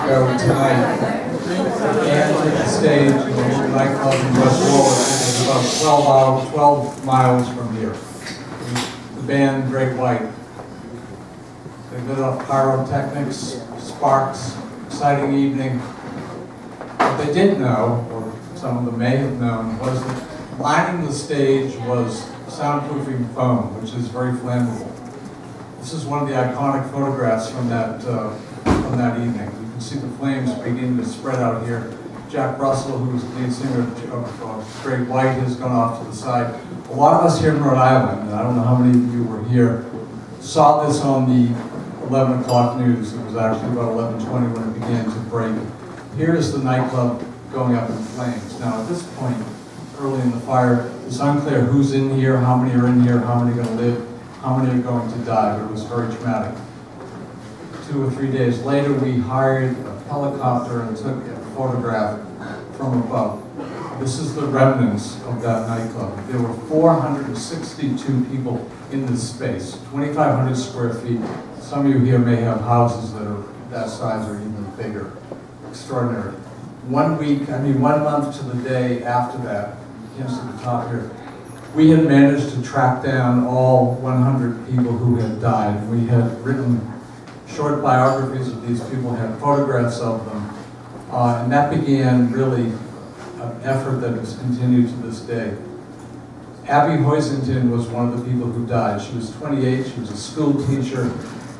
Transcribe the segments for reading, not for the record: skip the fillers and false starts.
ago tonight, and took the stage in the nightclub in West Warwick. It was about 12 miles from here. The band Great White. They lit off pyrotechnics, sparks, exciting evening. What they didn't know, or some of them may have known, was that lining the stage was soundproofing foam, which is very flammable. This is one of the iconic photographs from that evening. You can see the flames beginning to spread out here. Jack Russell, who was the lead singer of Great White, has gone off to the side. A lot of us here in Rhode Island, and I don't know how many of you were here, saw this on the 11 o'clock news. It was actually about 11:20 when it began to break. Here is the nightclub going up in flames. Now at this point, early in the fire, it's unclear who's in here, how many are in here, how many are going to live, how many are going to die, but it was very traumatic. 2 or 3 days later, we hired a helicopter and took a photograph from above. This is the remnants of that nightclub. There were 462 people in this space, 2,500 square feet. Some of you here may have houses that are that size or even bigger. Extraordinary. 1 month to the day after that, you can see the top here, we had managed to track down all 100 people who had died. We had written short biographies of these people, had photographs of them, and that began really an effort that has continued to this day. Abby Hoisington was one of the people who died. She was 28, she was a school teacher,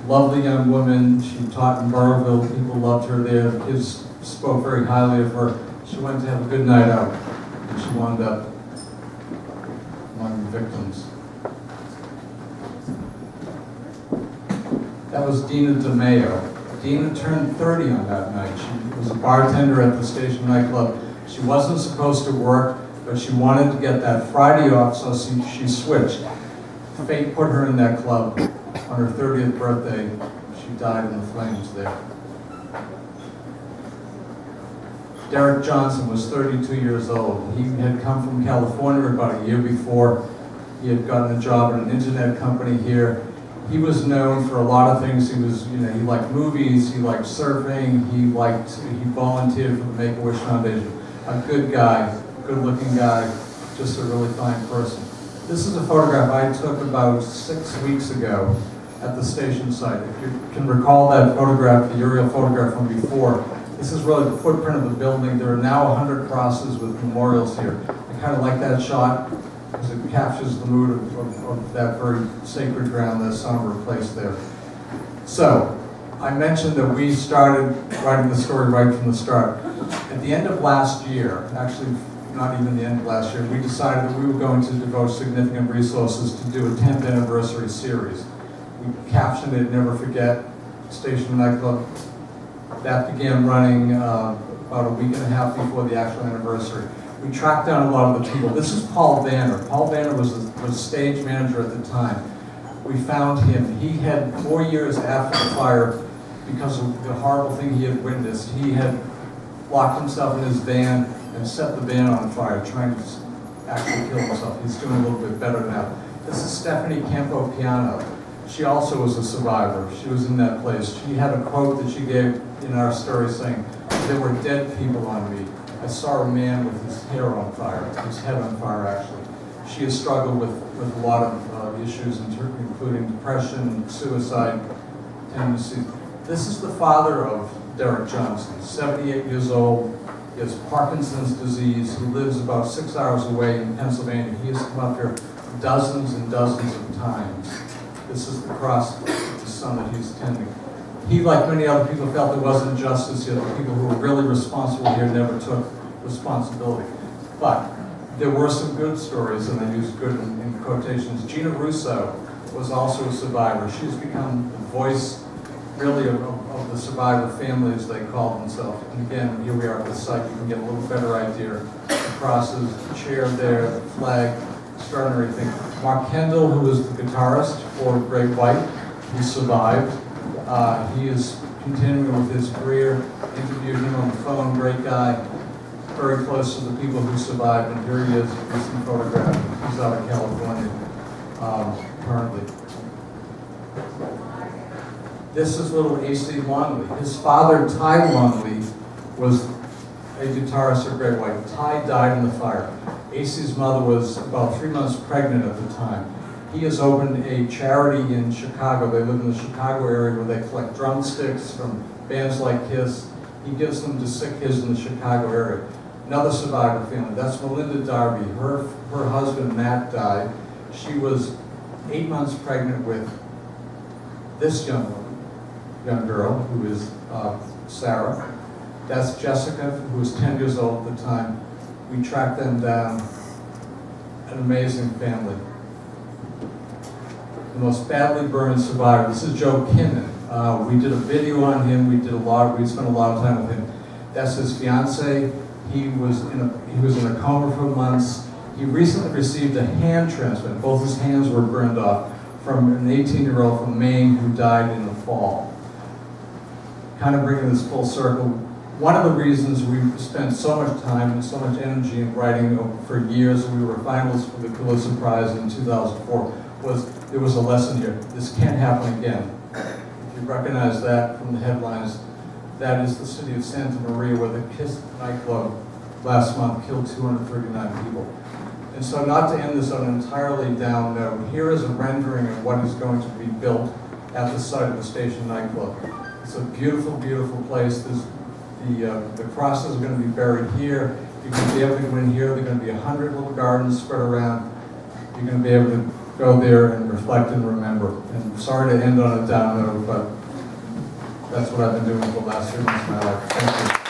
lovely young woman. She taught in Burrville, people loved her there. The kids spoke very highly of her. She went to have a good night out, and she wound up among the victims. That was Dina DeMayo. Dina turned 30 on that night. She was a bartender at the station nightclub. She wasn't supposed to work, but she wanted to get that Friday off, so she switched. Fate put her in that club. On her 30th birthday, she died in the flames there. Derek Johnson was 32 years old. He had come from California about a year before. He had gotten a job at an internet company here. He was known for a lot of things. He liked movies, he liked surfing, he volunteered for the Make-A-Wish Foundation. A good guy, good-looking guy, just a really fine person. This is a photograph I took about 6 weeks ago at the station site. If you can recall that photograph, the aerial photograph from before, this is really the footprint of the building. There are now 100 crosses with memorials here. I kind of like that shot because it captures the mood of that very sacred ground, that somber place there. So, I mentioned that we started writing the story right from the start. At the end of last year, actually not even the end of last year, we decided that we were going to devote significant resources to do a 10th anniversary series. We captioned it Never Forget, Station Nightclub. That began running about a week and a half before the actual anniversary. We tracked down a lot of the people. This is Paul Banner. Paul Banner was the stage manager at the time. We found him. He had 4 years after the fire, because of the horrible thing he had witnessed, he had locked himself in his van and set the van on fire, trying to actually kill himself. He's doing a little bit better now. This is Stephanie Campo Piano. She also was a survivor. She was in that place. She had a quote that she gave in our story saying, "There were dead people on me. I saw a man with his hair on fire, his head on fire actually." She has struggled with a lot of issues, including depression, suicide tendencies. This is the father of Derek Johnson, 78 years old. He has Parkinson's disease. He lives about 6 hours away in Pennsylvania. He has come up here dozens and dozens of times. This is the cross of the son that he's tending. He, like many other people, felt there wasn't justice here. The people who were really responsible here never took responsibility. But there were some good stories, and I use good in quotations. Gina Russo was also a survivor. She's become the voice, really, of the survivor family, as they call themselves. And again, here we are at the site. You can get a little better idea. The crosses, the chair there, the flag, extraordinary thing. Mark Kendall, who was the guitarist for Great White, he survived. He is continuing with his career. Interviewed him on the phone, great guy, very close to the people who survived, and here he is, a recent photograph. He's out of California currently. This is little A.C. Longley. His father, Ty Longley, was a guitarist of Great White. Ty died in the fire. A.C.'s mother was about 3 months pregnant at the time. He has opened a charity in Chicago. They live in the Chicago area where they collect drumsticks from bands like Kiss. He gives them to sick kids in the Chicago area. Another survivor family, that's Melinda Darby. Her husband, Matt, died. She was 8 months pregnant with this young girl, who is Sarah. That's Jessica, who was 10 years old at the time. We tracked them down. An amazing family. The most badly burned survivor. This is Joe Kinnan. We did a video on him. We spent a lot of time with him. That's his fiance. He was in a coma for months. He recently received a hand transplant. Both his hands were burned off from an 18-year-old from Maine who died in the fall. Kind of bringing this full circle. One of the reasons we spent so much time and so much energy in writing for years, we were finalists for the Pulitzer Prize in 2004, was there was a lesson here. This can't happen again. If you recognize that from the headlines, that is the city of Santa Maria where the Kiss nightclub last month killed 239 people. And so not to end this on an entirely down note, here is a rendering of what is going to be built at the site of the Station nightclub. It's a beautiful, beautiful place. The crosses are going to be buried here. You're going to be able to go in here. There are going to be 100 little gardens spread around. You're going to be able to go there and reflect and remember. And sorry to end on a down note, but that's what I've been doing for the last 3 months of my life. Thank you.